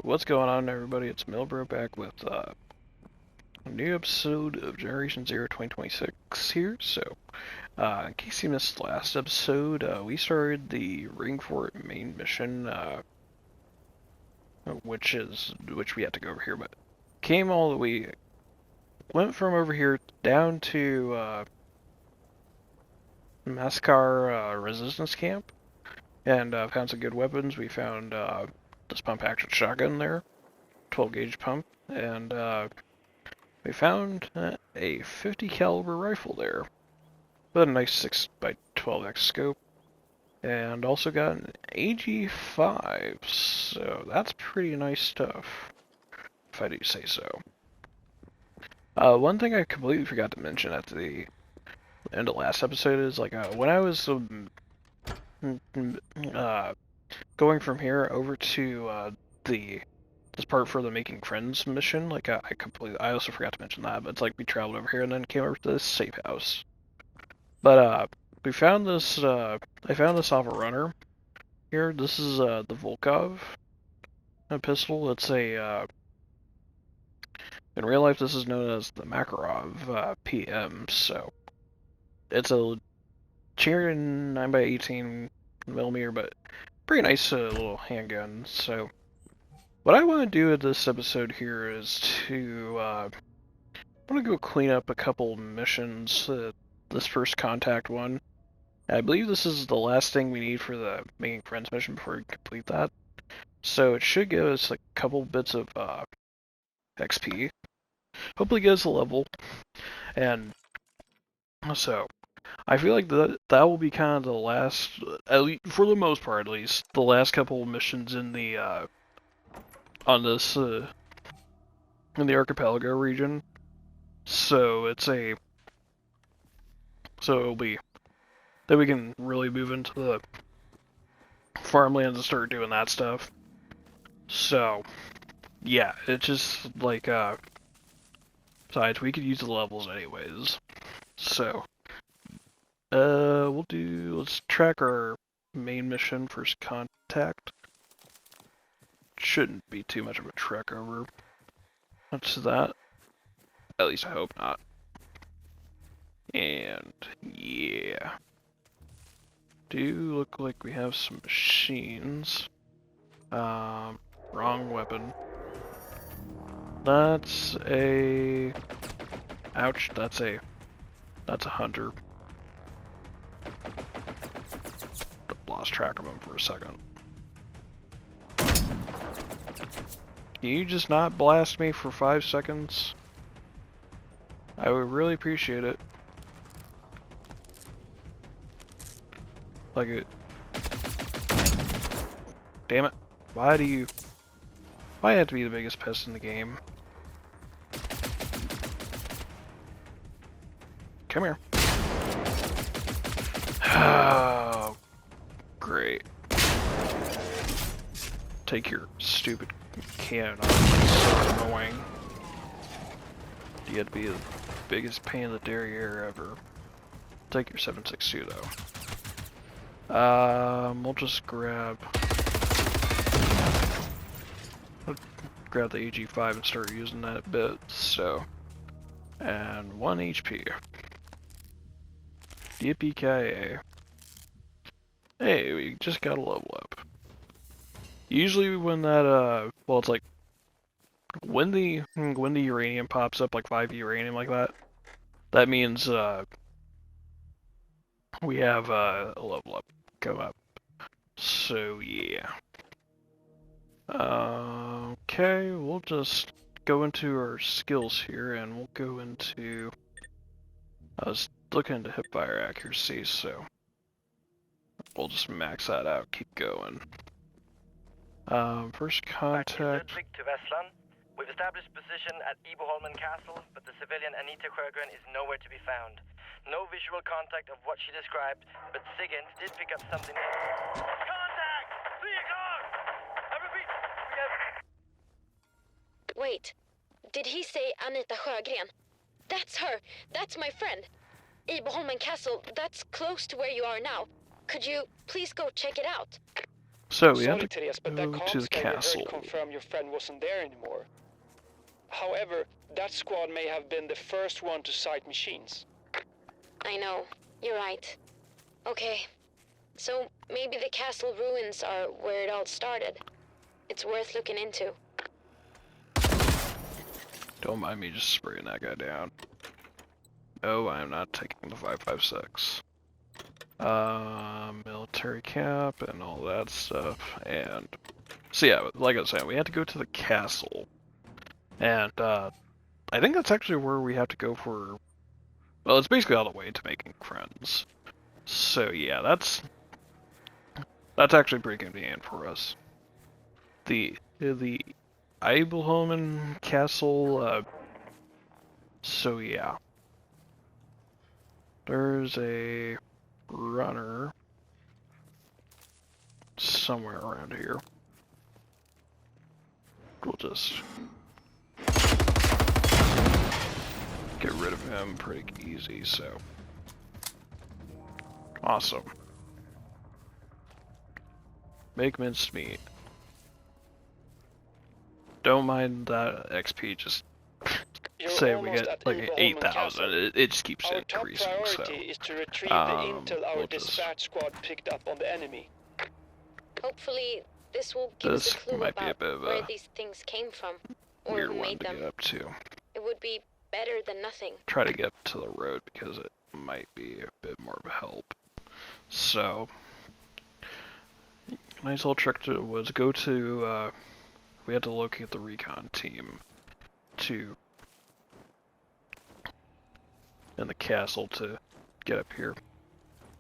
What's going on, everybody? It's Milbro back with a new episode of Generation Zero 2026 here. So, in case you missed the last episode, we started the Ringfort main mission, which we had to go over here, but came all the way, went from over here down to Maskar Resistance Camp, and found some good weapons. We found this pump action shotgun there, 12 gauge pump, and we found a 50 caliber rifle there with a nice 6x12x scope, and also got an AG5, so that's pretty nice stuff, if I do say so. One thing I completely forgot to mention at the end of last episode is, like, when I was going from here over to this part for the Making Friends mission, like, I also forgot to mention that, but it's like we traveled over here and then came over to this safe house. But we found this I found this off a runner here. This is the Volkov pistol. It's a in real life this is known as the Makarov PM. So it's a Cheryn 9x18 millimeter, but pretty nice little handgun. So what I want to do with this episode here is to I want to go clean up a couple missions. This first contact one. I believe this is the last thing we need for the Making Friends mission before we complete that. So it should give us a couple bits of XP. Hopefully get us a level. And so I feel like that will be kind of the last, at least for the most part at least, the last couple missions in the on this in the archipelago region. So it'll be that we can really move into the farmlands and start doing that stuff. So yeah, it's just like besides we could use the levels anyways. So let's track our main mission, first contact. Shouldn't be too much of a trek over. What's that? At least I hope not. And yeah. Do look like we have some machines. Wrong weapon. That's a... Ouch, that's a hunter. Lost track of him for a second. Can you just not blast me for 5 seconds? I would really appreciate it. Like it. Damn it. Why do you have to be the biggest pest in the game? Come here. Oh, great. Take your stupid cannon off. It's so annoying. You had to be the biggest pain in the derriere ever. Take your 7.62 though. We'll just grab the AG5 and start using that a bit. So, and 1 HP. Yippee-ki-yay. Hey, we just got a level up. Usually when that, well, it's like, when the uranium pops up, like 5 uranium like that, that means, we have, a level up come up. So, yeah. Okay, we'll just go into our skills here, and we'll go into, I was looking into hipfire accuracy, so we'll just max that out, keep going. First contact. Ludwig to Vestland. We've established position at Iboholmen Castle, but the civilian Anita Sjögren is nowhere to be found. No visual contact of what she described, but Sigint did pick up something. Contact! 3 o'clock! I repeat, we have... Wait, did he say Anita Sjögren? That's her! That's my friend! Iboholmen Castle, that's close to where you are now. Could you please go check it out? So we have Sorry, to Therese, but that go to comms the guy we heard castle. confirmed your friend wasn't there anymore. However, that squad may have been the first one to sight machines. I know. You're right. Okay. So maybe the castle ruins are where it all started. It's worth looking into. Don't mind me just spraying that guy down. No, I'm not taking the 5.56. Military cap and all that stuff. And so yeah, like I was saying, we had to go to the castle. And I think that's actually where we have to go for, well, it's basically all the way to making friends. So yeah, that's actually pretty convenient for us. The Eibelholmen Castle, so yeah. There's a runner somewhere around here. We'll just get rid of him pretty easy, so. Awesome. Make minced meat. Don't mind that XP, just You're say we almost get at like Eberholmen 8,000, Castle. it just keeps Our top increasing, so. priority is to retrieve the intel our we'll just- dispatch squad picked up on the enemy. Hopefully, this will give us a This clue might be a about bit of where a these things came from, or weird who one made to them. get up to. It would be better than nothing. Try to get to the road because it might be a bit more of a help. So, nice little trick to was go to, we had to locate the recon team to, in the castle to get up here.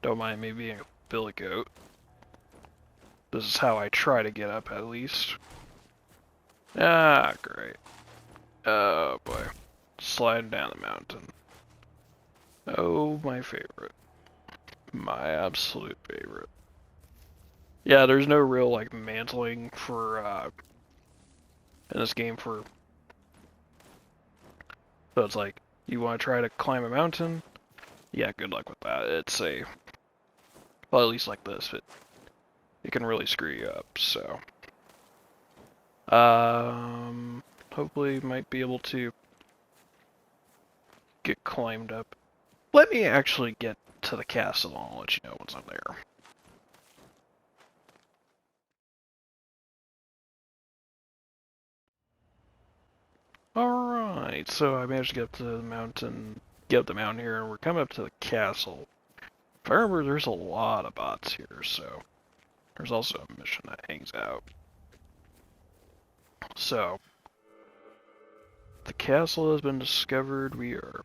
Don't mind me being a billy goat. This is how I try to get up at least. Ah, great. Oh boy. Sliding down the mountain. Oh, my favorite. My absolute favorite. Yeah, there's no real, like, mantling for, in this game for... So it's like, you want to try to climb a mountain? Yeah, good luck with that. It's a... Well, at least like this, it can really screw you up, so... Hopefully might be able to get climbed up. Let me actually get to the castle and I'll let you know once I'm there. Alright, so I managed to get up to the mountain, get up the mountain here, and we're coming up to the castle. If I remember, there's a lot of bots here, so there's also a mission that hangs out. So, the castle has been discovered. We're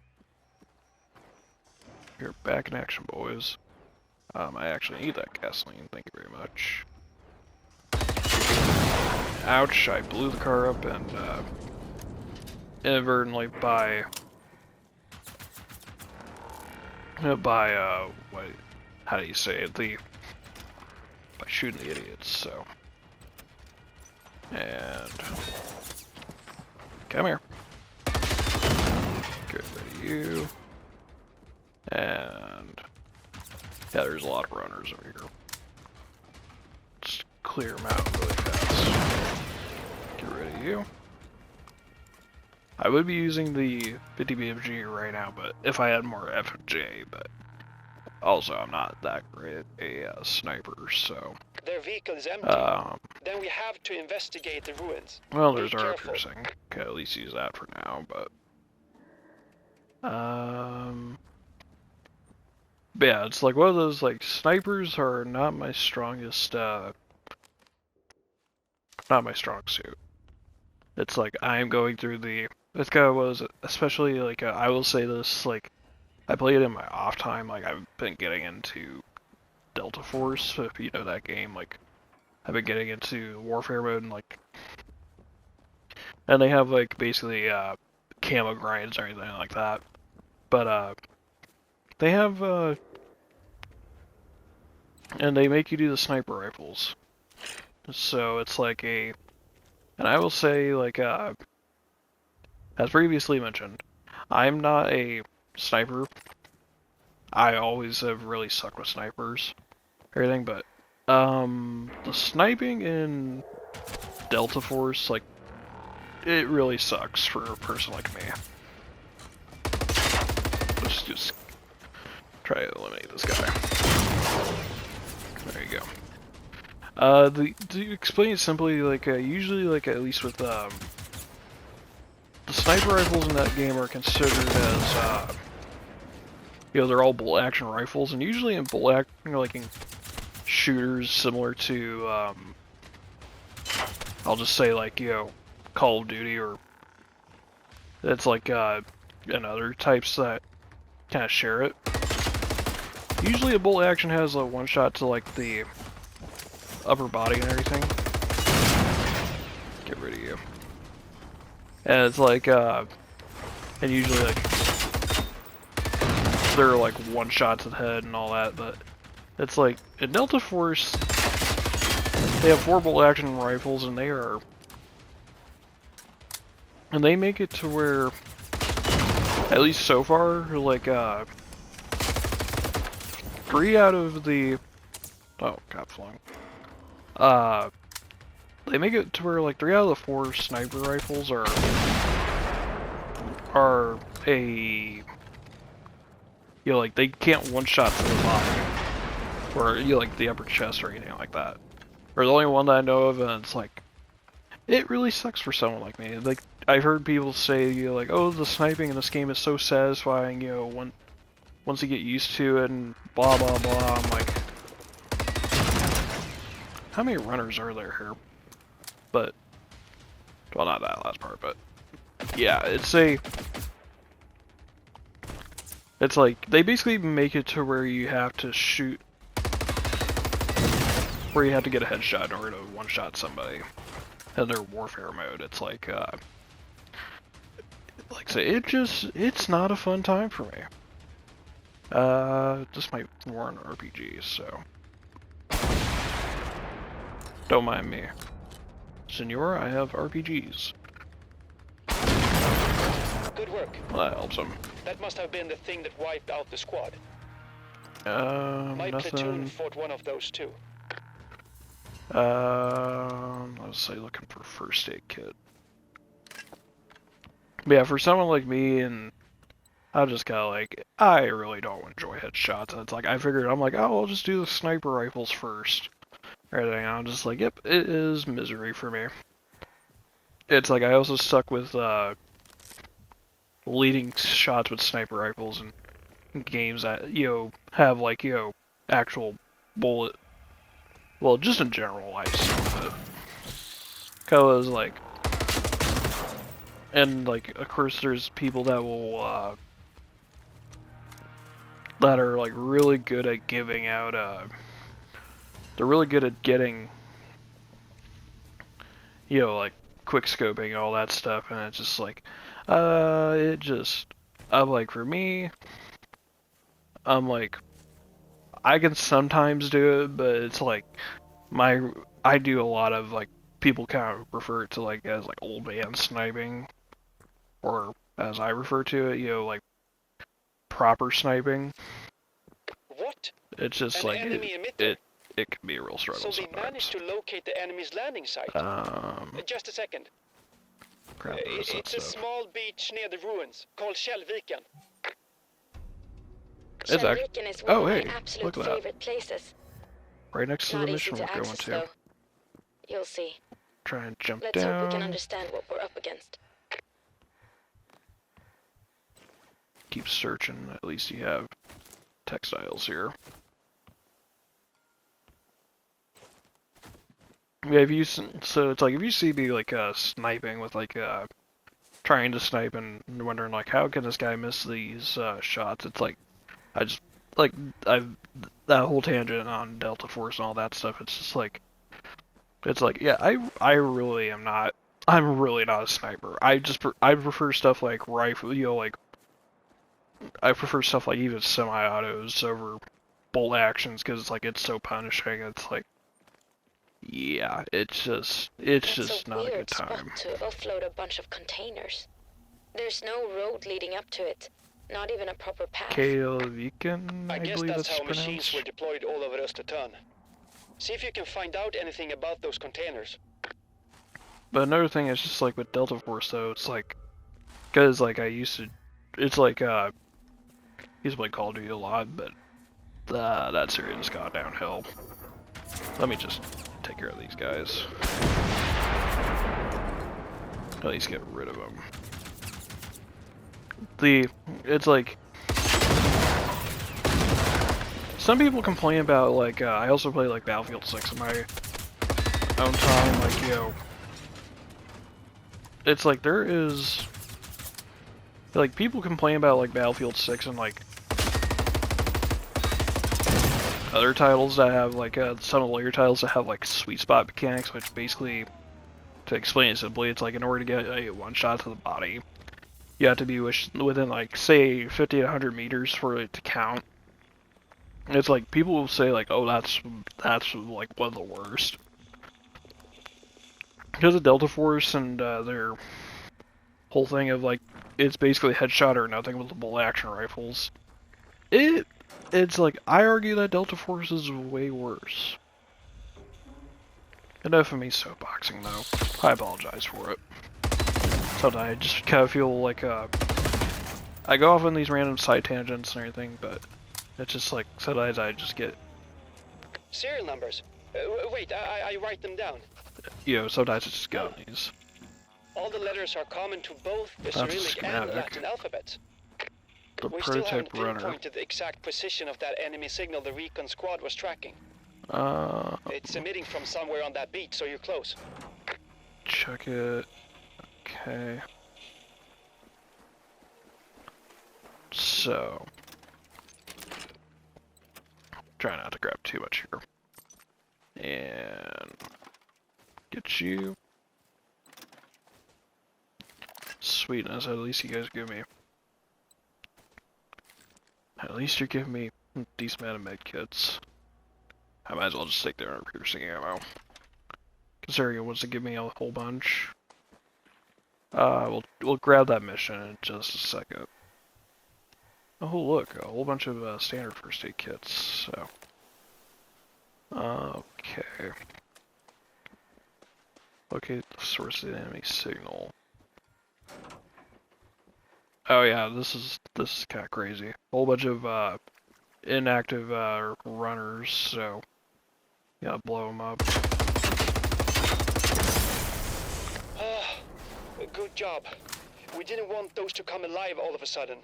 back in action, boys. I actually need that gasoline, thank you very much. Ouch, I blew the car up and inadvertently by what, how do you say it, by shooting the idiots, so. And come here. Get rid of you. And yeah, there's a lot of runners over here. Just clear them out really fast. Get rid of you. I would be using the 50 BFG right now, but if I had more FJ, but also I'm not that great at a sniper, so. Their vehicle is empty. Then we have to investigate the ruins. Well, Be there's armor careful. piercing. Can at least use that for now, but yeah, it's like one of those, like, snipers are not my strongest, not my strong suit. It's like, I'm going through it's kind of was, especially, like, I will say this, like, I play it in my off time, like, I've been getting into Delta Force, if you know that game, like, I've been getting into warfare mode, and, like, and they have, like, basically, camo grinds or anything like that, but, they have, and they make you do the sniper rifles, so it's like and I will say, like, as previously mentioned, I'm not a sniper. I always have really sucked with snipers, everything, but The sniping in Delta Force, like, it really sucks for a person like me. Let's just try to eliminate this guy. There you go. To explain it simply, like, usually, like, at least with, the sniper rifles in that game are considered as, you know, they're all bolt action rifles, and usually in bolt action, like, in shooters similar to, I'll just say, like, you know, Call of Duty, or it's like, and other types that kind of share it. Usually a bolt action has a one shot to, like, the upper body and everything. Get rid of you. And it's like, and usually, like, they're like one shot to the head and all that, but it's like, in Delta Force, they have 4 bolt action rifles, and they make it to where, at least so far, like, 3 out of the, oh, got flung. They make it to where, like, 3 out of the 4 sniper rifles are a, you know, like, they can't one-shot to the body, or, you know, like, the upper chest or anything like that. Or the only one that I know of, and it's like, it really sucks for someone like me. Like, I've heard people say, you know, like, oh, the sniping in this game is so satisfying, you know, once you get used to it, and blah, blah, blah. I'm like, how many runners are there here? But, well, not that last part, but, yeah, it's like, they basically make it to where you have to shoot, where you have to get a headshot in order to one-shot somebody in their warfare mode. It's like I say, it's not a fun time for me. This might warrant RPGs, so don't mind me. Senor, I have RPGs. Good work. Well, that helps him. That must have been the thing that wiped out the squad. My Nothing. platoon fought one of those too. Let's say looking for first aid kit. But yeah, for someone like me, and I'm just kind of like, I really don't enjoy headshots, and it's like, I figured, I'm like, oh, I'll just do the sniper rifles first. Everything, I'm just like, yep, it is misery for me. It's like, I also stuck with, leading shots with sniper rifles and games that, you know, have, like, you know, actual bullet. Well, just in general, I suck with it. Cause, like, and, like, of course, there's people that will, that are, like, really good at giving out, they're really good at getting, you know, like, quick scoping and all that stuff, and it's just like, I'm like, for me, I'm like, I can sometimes do it, but it's like, I do a lot of, like, people kind of refer it to, like, as, like, old man sniping, or, as I refer to it, you know, like, proper sniping. What? It's just An like, enemy emitter? it can be a real struggle So they sometimes. managed to locate the enemy's landing site. Just a second. Crap, where's that It's a stuff? small beach near the ruins called Källviken. It's Källviken is one oh, of hey, my absolute look at that. favorite places. Right next to Not the easy mission to we're going access, to. though. You'll see. Try and jump Let's hope we can down. understand what we're up against. Keep searching. At least you have textiles here. Yeah, so it's like, if you see me, like, sniping with, like, trying to snipe and wondering, like, how can this guy miss these, shots? It's like, that whole tangent on Delta Force and all that stuff, it's just like, yeah, I really am not, I'm really not a sniper. I prefer stuff like rifle, you know, like, I prefer stuff like even semi-autos over bolt actions, because it's like, it's so punishing. It's like, yeah, it's just not a good time. That's a weird spot to offload a bunch of containers. There's no road leading up to it. Not even a proper path. Källviken, I I guess believe that's it's how machines pronounced. were deployed all over Östertön. See if you can find out anything about those containers. But another thing is just like with Delta Force though, it's like, cause like it's like I used to play Call of Duty a lot, but that series got downhill. Let me just take care of these guys. At least get rid of them. It's like, some people complain about like, I also play like Battlefield 6 in my own time, like, you know, it's like like people complain about like Battlefield 6 and like other titles that have like some of the later titles that have like sweet spot mechanics, which basically, to explain it simply, it's like in order to get a one shot to the body, you have to be within like say 50 to 100 meters for it to count. And it's like people will say like, oh, that's like one of the worst. Because of Delta Force and their whole thing of like, it's basically headshot or nothing with the bolt action rifles. It's like, I argue that Delta Force is way worse. Enough of me soapboxing though. I apologize for it. Sometimes I just kind of feel like I go off on these random side tangents and everything, but it's just like sometimes I just get, Serial numbers. Wait, I write them down. you know, sometimes it's just get on these. All the letters are common to both the That's a Cyrillic and schematic. Latin alphabets. The We still haven't prototype runner. pinpointed the exact position of that enemy signal the recon squad was tracking. It's emitting from somewhere on that beach, so you're close. Check it. Okay. So, try not to grab too much here. And get you. Sweetness, at least you guys give me. At least you're giving me a decent amount of med kits. I might as well just take their piercing ammo. Considering it wants to give me a whole bunch. We'll grab that mission in just a second. Oh look, a whole bunch of standard first aid kits. So, okay. Locate the source of the enemy signal. Oh yeah, this is kind of crazy. A whole bunch of inactive runners. So, yeah, blow them up. Good job. We didn't want those to come alive all of a sudden.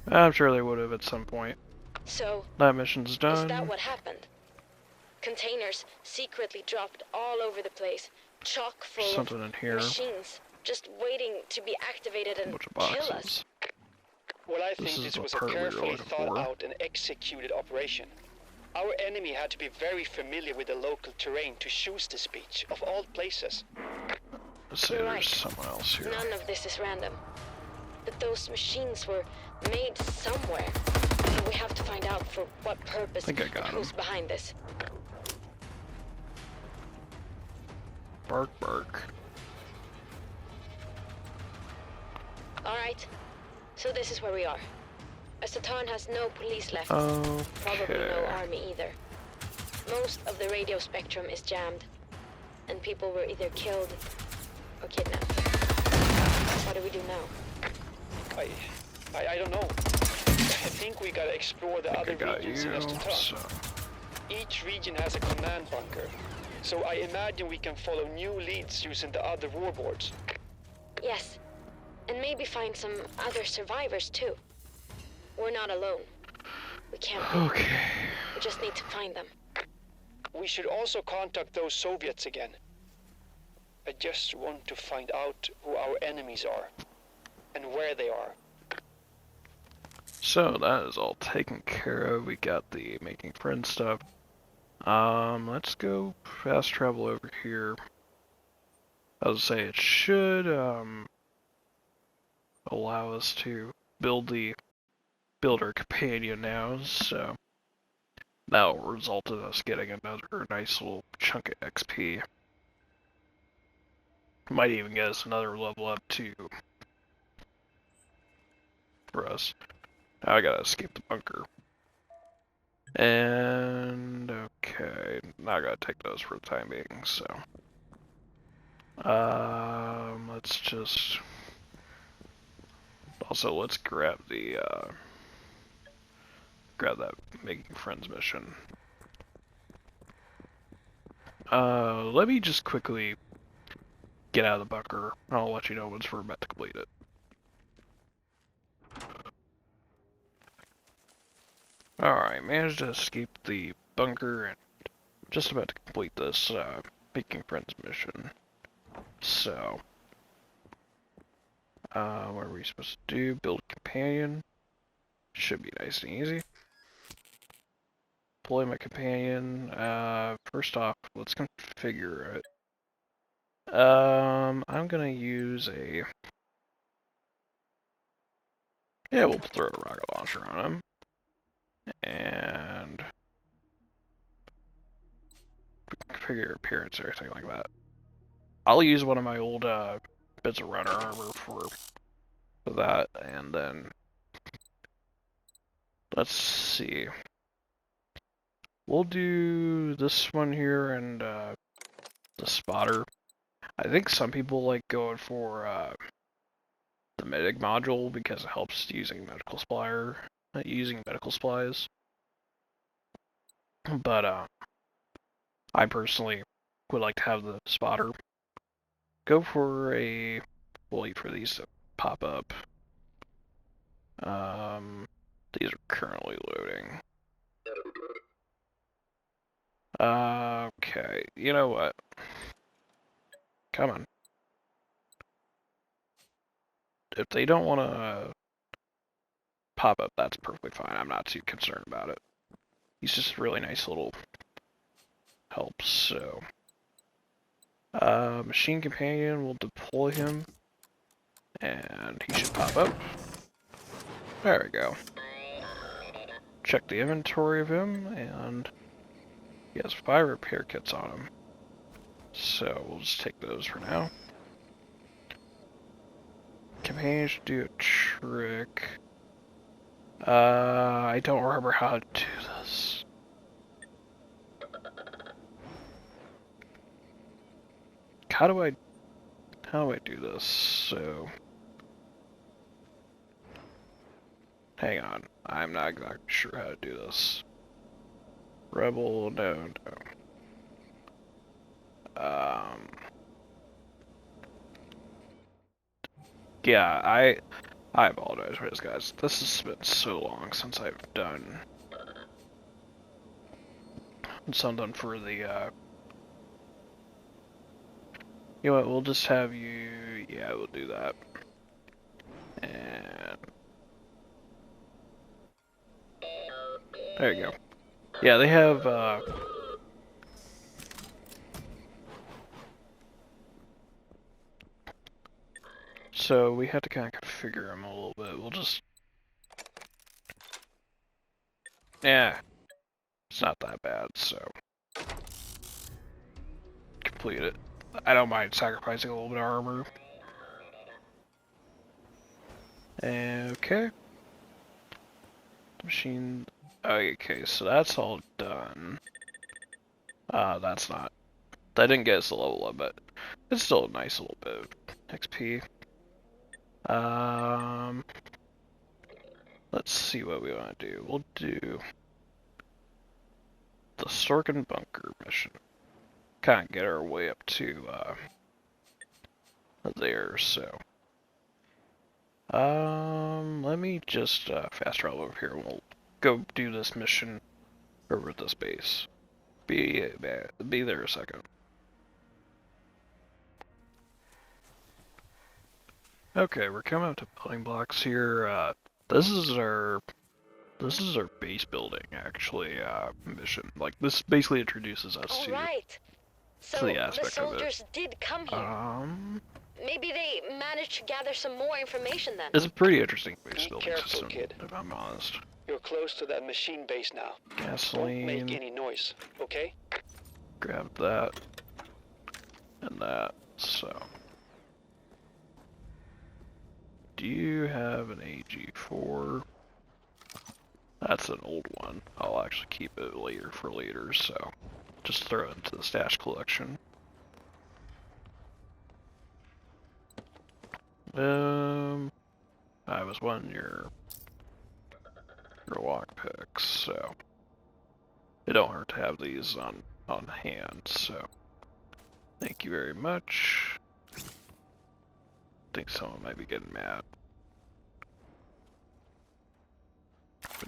I'm sure they would have at some point. So, That mission's done. is that what happened? Containers secretly dropped all over the place, chock full Something in here. of machines, just waiting to be activated A and bunch of kill us. boxes. Well, I This think is this the was a part we were carefully looking thought for. out and executed operation. Our enemy had to be very familiar with the local terrain to choose this beach, of all places. Let's see, You're there's right. someone else here. None of this is random. But those machines were made somewhere. And we have to find out for what purpose Think I got and who's him. behind this. Bark, bark. Alright, so this is where we are. Asatarn has no police left. Probably no Okay. army either. Most of the radio spectrum is jammed, and people were either killed or kidnapped. What do we do now? I don't know. I think we gotta explore the I other got regions you. in Astatar. So, Each region has a command bunker, so I imagine we can follow new leads using the other warboards. Yes, and maybe find some other survivors too. We're not alone. We can't be. okay. We just need to find them. We should also contact those Soviets again. I just want to find out who our enemies are and where they are. So that is all taken care of. We got the making friends stuff. Let's go fast travel over here. I was say it should allow us to build our companion now, so that will result in us getting another nice little chunk of XP. Might even get us another level up too for us. Now I gotta escape the bunker. And okay, now I gotta take those for the time being. So, let's just also let's grab the grab that making friends mission. Let me just quickly get out of the bunker. I'll let you know once we're about to complete it. Alright, managed to escape the bunker and just about to complete this making friends mission. So, what are we supposed to do? Build a companion. Should be nice and easy. Deploy my companion. First off, let's configure it. I'm gonna use a... Yeah, we'll throw a rocket launcher on him. And... configure appearance or anything like that. I'll use one of my old bits of runner armor for that, and then... let's see. We'll do this one here and the spotter. I think some people like going for the medic module because it helps using medical supplies. But I personally would like to have the spotter. Go for a... we'll wait for these to pop up. These are currently loading. Okay, you know what? Come on. If they don't want to pop up, that's perfectly fine. I'm not too concerned about it. He's just a really nice little help, so... Machine Companion will deploy him, and he should pop up. There we go. Check the inventory of him, and he has 5 repair kits on him. So we'll just take those for now. Companion should do a trick. I don't remember how to do this. How do I do this? So, hang on. I'm not exactly sure how to do this. Rebel, no. Yeah, I apologize for this, guys. This has been so long since I've done something for the, you know what, we'll just have you, yeah, we'll do that. And there you go. Yeah, they have, so we have to kind of configure them a little bit. We'll just... yeah, it's not that bad, so... complete it. I don't mind sacrificing a little bit of armor. Okay. Machine... okay, so that's all done. That's not... that didn't get us a level up, but it's still a nice little bit of XP. Let's see what we want to do. We'll do the Sorkin Bunker mission. Kind of get our way up to there, so. Let me just fast travel over here. We'll go do this mission over at this base. Be there a second. Okay, we're coming up to building blocks here. This is our base building, actually, mission. Like, this basically introduces us to So the aspect the soldiers did come here. Maybe they managed to gather some more information then. It's a pretty interesting base Be building careful, system, kid. if I'm honest. You're close to that machine base now. Gasoline. Don't make any noise, okay? Grab that. And that, so. Do you have an AG4? That's an old one. I'll actually keep it later for later, so just throw it into the stash collection. I was wanting your lockpicks, so it don't hurt to have these on hand, so thank you very much. I think someone might be getting mad.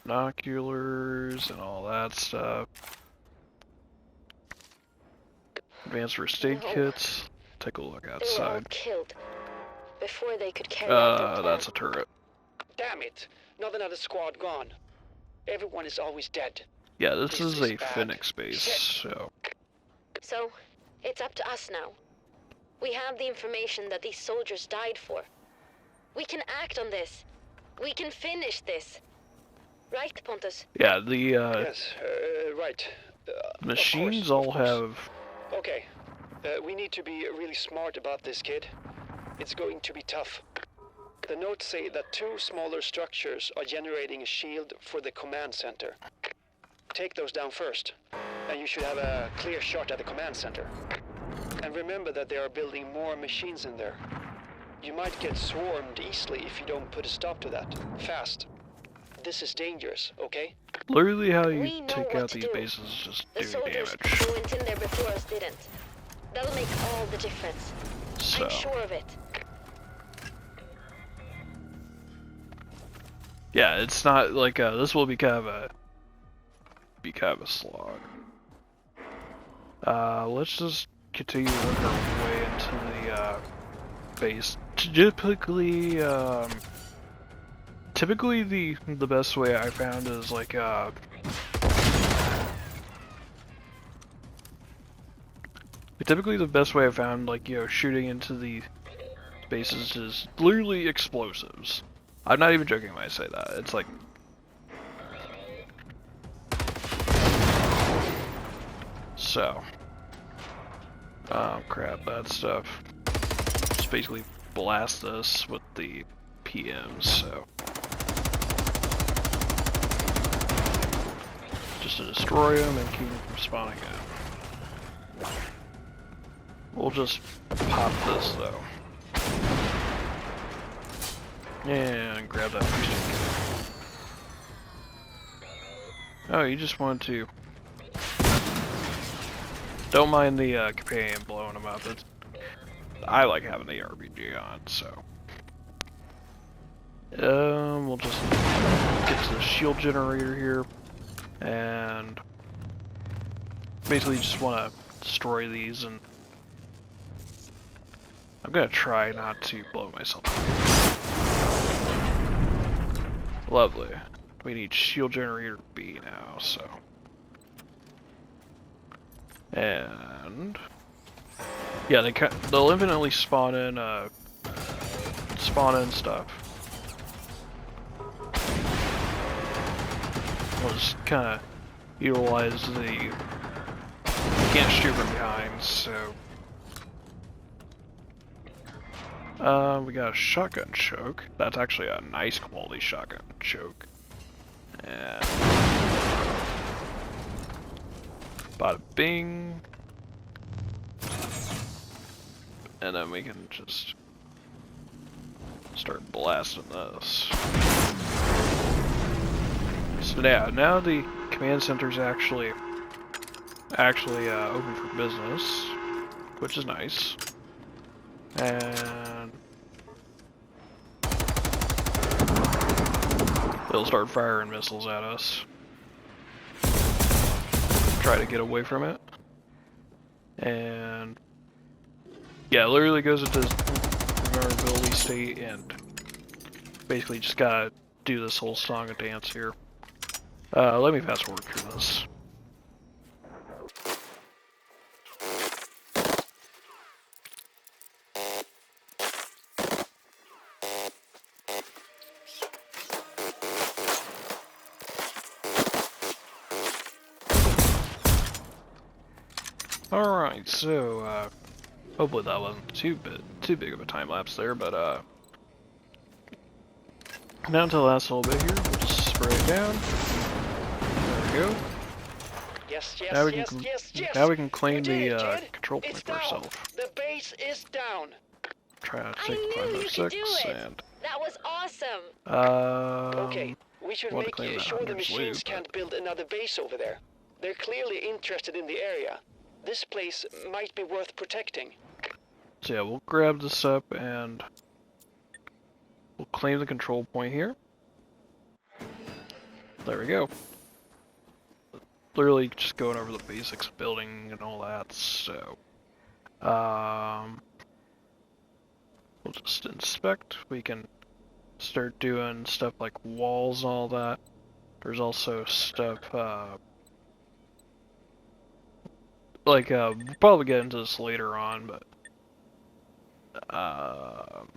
Binoculars and all that stuff. Advanced first aid kits. Take a look They were all outside. killed before they could carry out their plan. That's a turret. Damn it! Not another squad gone. Everyone is always dead. Yeah, this This is is a bad. Phoenix base, Shit. so So, it's up to us now. We have the information that these soldiers died for. We can act on this. We can finish this. Right, Pontus? yeah, the Yes, right. Of machines course, all of course. have. Okay. We need to be really smart about this, kid. It's going to be tough. The notes say that 2 smaller structures are generating a shield for the command center. Take those down first, and you should have a clear shot at the command center. And remember that they are building more machines in there. You might get swarmed easily if you don't put a stop to that. Fast. This is dangerous, okay? Literally, how We you know take what out to these do. bases is just The do soldiers damage. who went in there before us didn't. That'll make all the difference. So I'm sure of it. yeah, it's not like this will be kind of a slog. Let's just continue to work our way into the base. Typically the best way I found is like typically the best way I found, like, you know, shooting into the bases is literally explosives. I'm not even joking when I say that. It's like so. Crap, that stuff. Just basically blast us with the PMs, so. Just to destroy them and keep them from spawning in. We'll just pop this though. And grab that first aid kit. Oh, you just want to. Don't mind the companion blowing them up. I like having the RPG on, so. We'll just get to the shield generator here. And basically just want to destroy these, and I'm gonna try not to blow myself up. Lovely. We need shield generator B now, so. And yeah, they'll infinitely spawn in stuff. We'll just kind of utilize the. You can't shoot from behind, so. We got a shotgun choke. That's actually a nice quality shotgun choke. And. Bada bing. And then we can just start blasting this. So yeah, now the command center's actually open for business, which is nice. And they'll start firing missiles at us. Try to get away from it. And yeah, it literally goes into vulnerability state and basically just gotta do this whole song and dance here. Let me fast forward through this. Alright, so, hopefully that wasn't too big of a time lapse there, but, now to the last little bit here, we'll just spray it down. we go. Yes, yes, Now we yes, can yes, yes. now we can You claim did the it, kid. control It's point for down. ourselves. The base is down. Try to I take knew you could do 506 it. and That was awesome. Okay, we should want to make claim that sure the hunter's machines loot, can't build another base over there. They're clearly interested in the area. This place might be worth protecting. So yeah, we'll grab this up and we'll claim the control point here. There we go. Literally just going over the basics of building and all that, so we'll just inspect. We can start doing stuff like walls and all that. There's also stuff like we'll probably get into this later on, but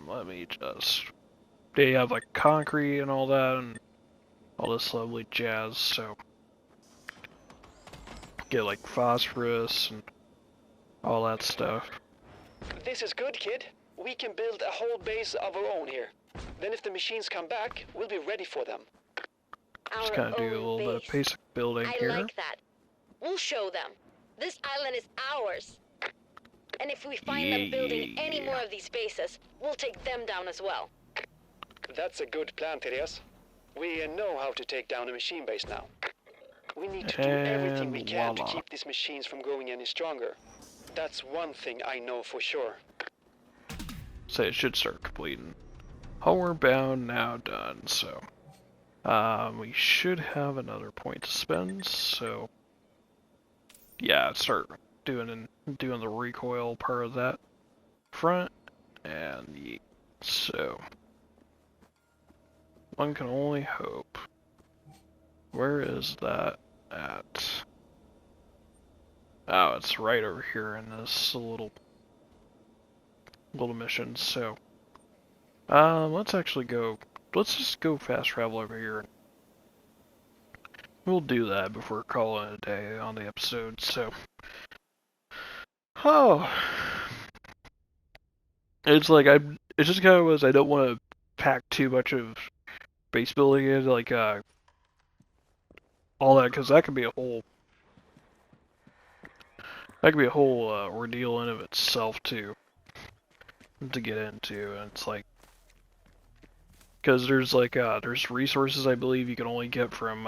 let me just, they have like concrete and all that and all this lovely jazz, so get like phosphorus and all that stuff. This is good, kid. We can build a whole base of our own here. Then if the machines come back, we'll be ready for them. Just Our kind of do a own little bit of base. basic building I here. like that. We'll show them. This island is ours. And if we find them building any more of these bases, we'll take them down as well. That's a good plan, Therese. We know how to take down a machine base now. We need to do everything we And can to voila. keep these machines from growing any stronger. That's one thing I know for sure. So it should start completing. Homeward bound, now done, so we should have another point to spend, so yeah, start doing the recoil part of that front, and yeet. So one can only hope. Where is that at? Oh, it's right over here in this little mission, so let's actually go, let's just go fast travel over here. We'll do that before calling it a day on the episode, so it's like it just kind of was, I don't want to pack too much of base building in, like all that, because that could be a whole ordeal in of itself too to get into, and it's like, because there's like there's resources I believe you can only get from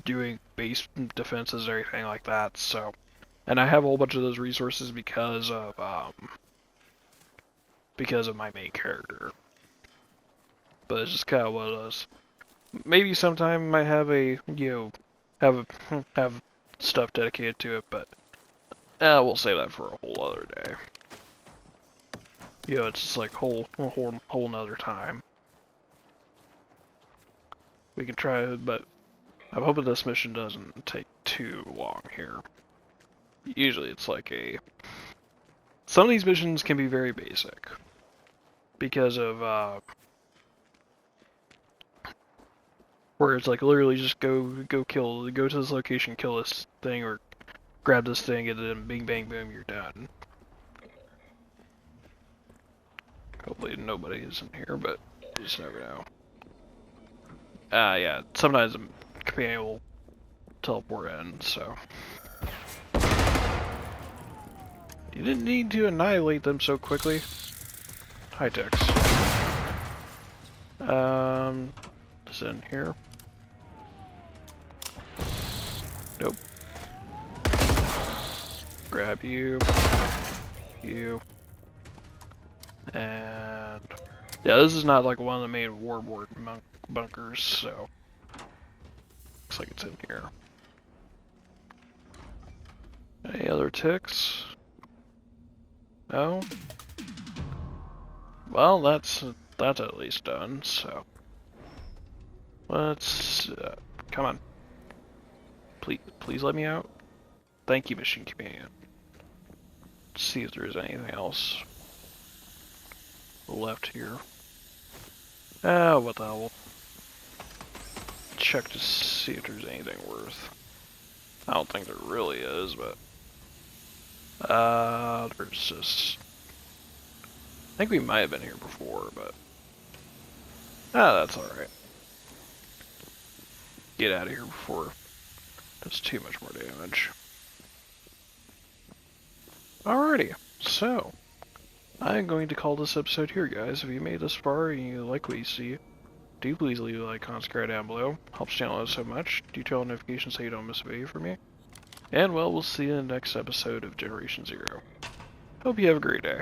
doing base defenses or anything like that, so, and I have a whole bunch of those resources because of my main character. But it's just kind of one of those. Maybe sometime I might have have stuff dedicated to it, but we'll save that for a whole other day. It's just like whole nother time. We can try it, but I'm hoping this mission doesn't take too long here. Usually it's like some of these missions can be very basic because of where it's like literally just go to this location, kill this thing, or grab this thing, and then bing bang boom, you're done. Hopefully nobody is in here, but you just never know. Yeah, sometimes the companion will teleport in, so. You didn't need to annihilate them so quickly. Hi, Tex. Is it in here? Nope. Grab you. You. And yeah, this is not like one of the main warboard bunkers, so looks like it's in here. Any other ticks? No? Well, that's at least done, so let's come on. Please let me out. Thank you, Mission Companion. Let's see if there's anything else left here. What the hell? We'll check to see if there's anything worth. I don't think there really is, but there's just, I think we might have been here before, but that's alright. get out of here before it does too much more damage. Alrighty, so I'm going to call this episode here, guys. If you made this far and you like what you see, do please leave a like, comment, subscribe down below. Helps the channel out so much. Do turn on notifications so you don't miss a video from me. And well, we'll see you in the next episode of Generation Zero. Hope you have a great day.